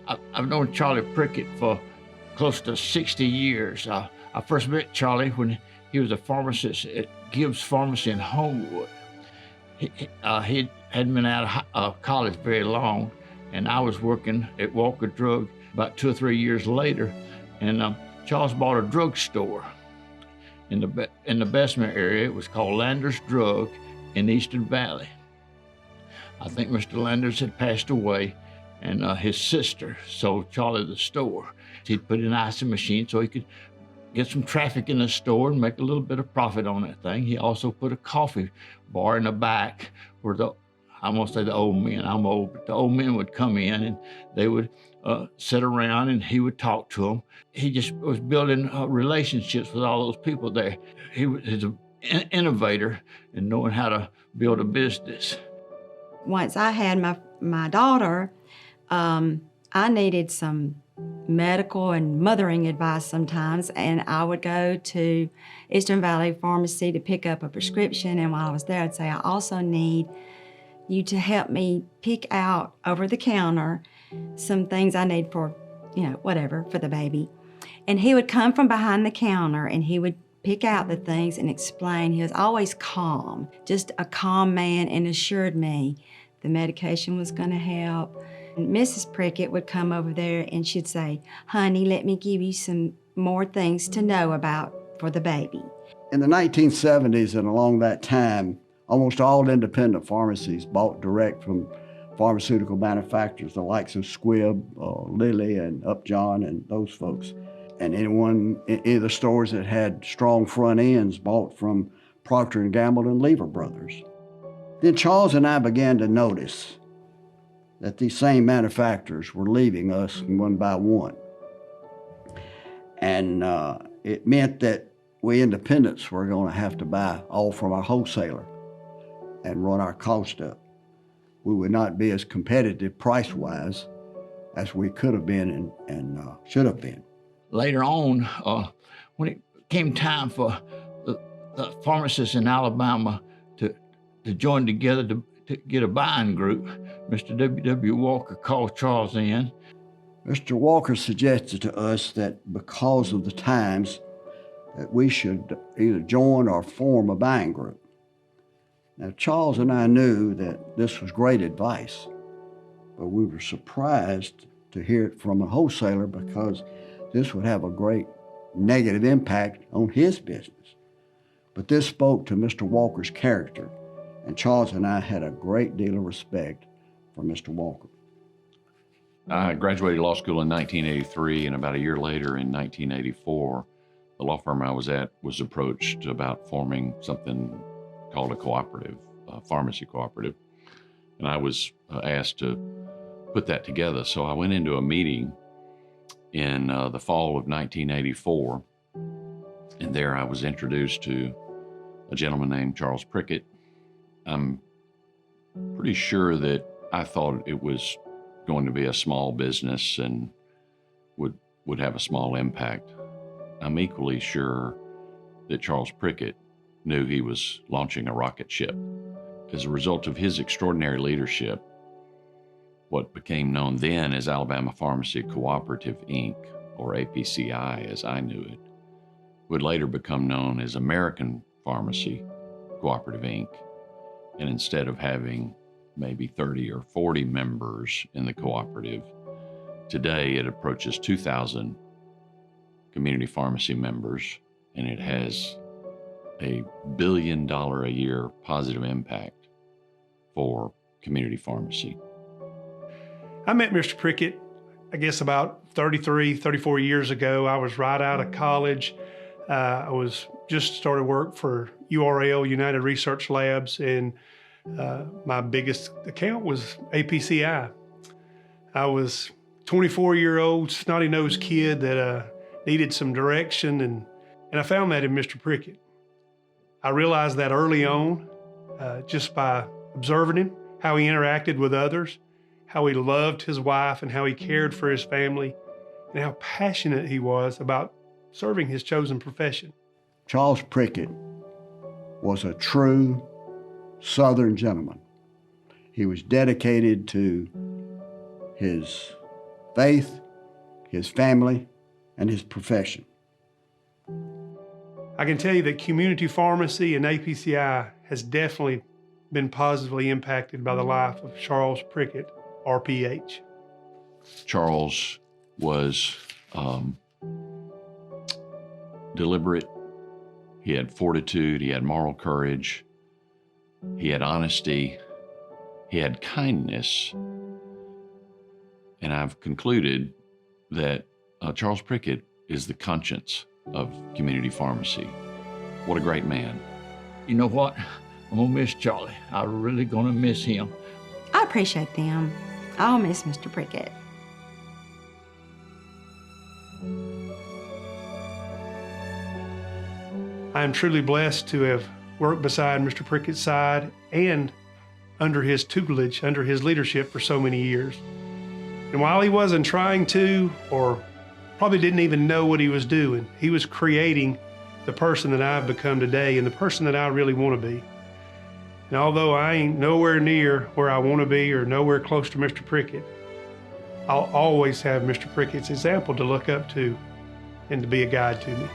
I've known Charlie Prickett for close to 60 years. I first met Charlie when he was a pharmacist at Gibbs Pharmacy in Homewood. He hadn't been out of college very long, and I was working at Walker Drug about 2 or 3 years later, and Charles bought a drugstore in the Bessemer area. It was called Landers Drug in Eastern Valley. I think Mr. Landers had passed away, and his sister sold Charlie the store. He'd put in an icing machine so he could get some traffic in the store and make a little bit of profit on that thing. He also put a coffee bar in the back where I'm gonna say the old men, I'm old, but the old men would come in and they would sit around and he would talk to them. He just was building relationships with all those people there. He's an innovator in knowing how to build a business. Once I had my daughter, I needed some medical and mothering advice sometimes, and I would go to Eastern Valley Pharmacy to pick up a prescription, and while I was there, I'd say, I also need you to help me pick out over the counter some things I need for, whatever, for the baby. And he would come from behind the counter and he would pick out the things and explain. He was always calm, just a calm man, and assured me the medication was gonna help. And Mrs. Prickett would come over there and she'd say, honey, let me give you some more things to know about for the baby. In the 1970s and along that time, almost all independent pharmacies bought direct from pharmaceutical manufacturers, the likes of Squibb, Lilly, and Upjohn, and those folks. And anyone in either stores that had strong front ends bought from Procter & Gamble and Lever Brothers. Then Charles and I began to notice that these same manufacturers were leaving us one by one. And it meant that we independents were going to have to buy all from our wholesaler and run our cost up. We would not be as competitive price-wise as we could have been and should have been. Later on, when it came time for the pharmacists in Alabama to join together to get a buying group, Mr. W.W. Walker called Charles in. Mr. Walker suggested to us that because of the times that we should either join or form a buying group. Now, Charles and I knew that this was great advice, but we were surprised to hear it from a wholesaler because this would have a great negative impact on his business. But this spoke to Mr. Walker's character, and Charles and I had a great deal of respect for Mr. Walker. I graduated law school in 1983, and about a year later in 1984, the law firm I was at was approached about forming something called a cooperative, a pharmacy cooperative. And I was asked to put that together. So I went into a meeting in the fall of 1984, and there I was introduced to a gentleman named Charles Prickett. I'm pretty sure that I thought it was going to be a small business and would have a small impact. I'm equally sure that Charles Prickett knew he was launching a rocket ship. As a result of his extraordinary leadership, what became known then as Alabama Pharmacy Cooperative, Inc., or APCI as I knew it, would later become known as American Pharmacy Cooperative, Inc. And instead of having maybe 30 or 40 members in the cooperative, today it approaches 2,000 community pharmacy members, and it has a $1 billion a year positive impact for community pharmacy. I met Mr. Prickett, I guess about 34 years ago. I was right out of college. I was just started work for URL, United Research Labs, and my biggest account was APCI. I was 24-year-old snotty-nosed kid that needed some direction, and I found that in Mr. Prickett. I realized that early on, just by observing him, how he interacted with others, how he loved his wife and how he cared for his family, and how passionate he was about serving his chosen profession. Charles Prickett was a true Southern gentleman. He was dedicated to his faith, his family, and his profession. I can tell you that community pharmacy and APCI has definitely been positively impacted by the life of Charles Prickett, RPH. Charles was deliberate. He had fortitude. He had moral courage. He had honesty. He had kindness. And I've concluded that Charles Prickett is the conscience of community pharmacy. What a great man. You know what? I'm gonna miss Charlie. I'm really gonna miss him. I appreciate them. I'll miss Mr. Prickett. I am truly blessed to have worked beside Mr. Prickett's side and under his tutelage, under his leadership for so many years. And while he wasn't trying to, or probably didn't even know what he was doing, he was creating the person that I've become today and the person that I really want to be. And although I ain't nowhere near where I want to be or nowhere close to Mr. Prickett, I'll always have Mr. Prickett's example to look up to and to be a guide to me.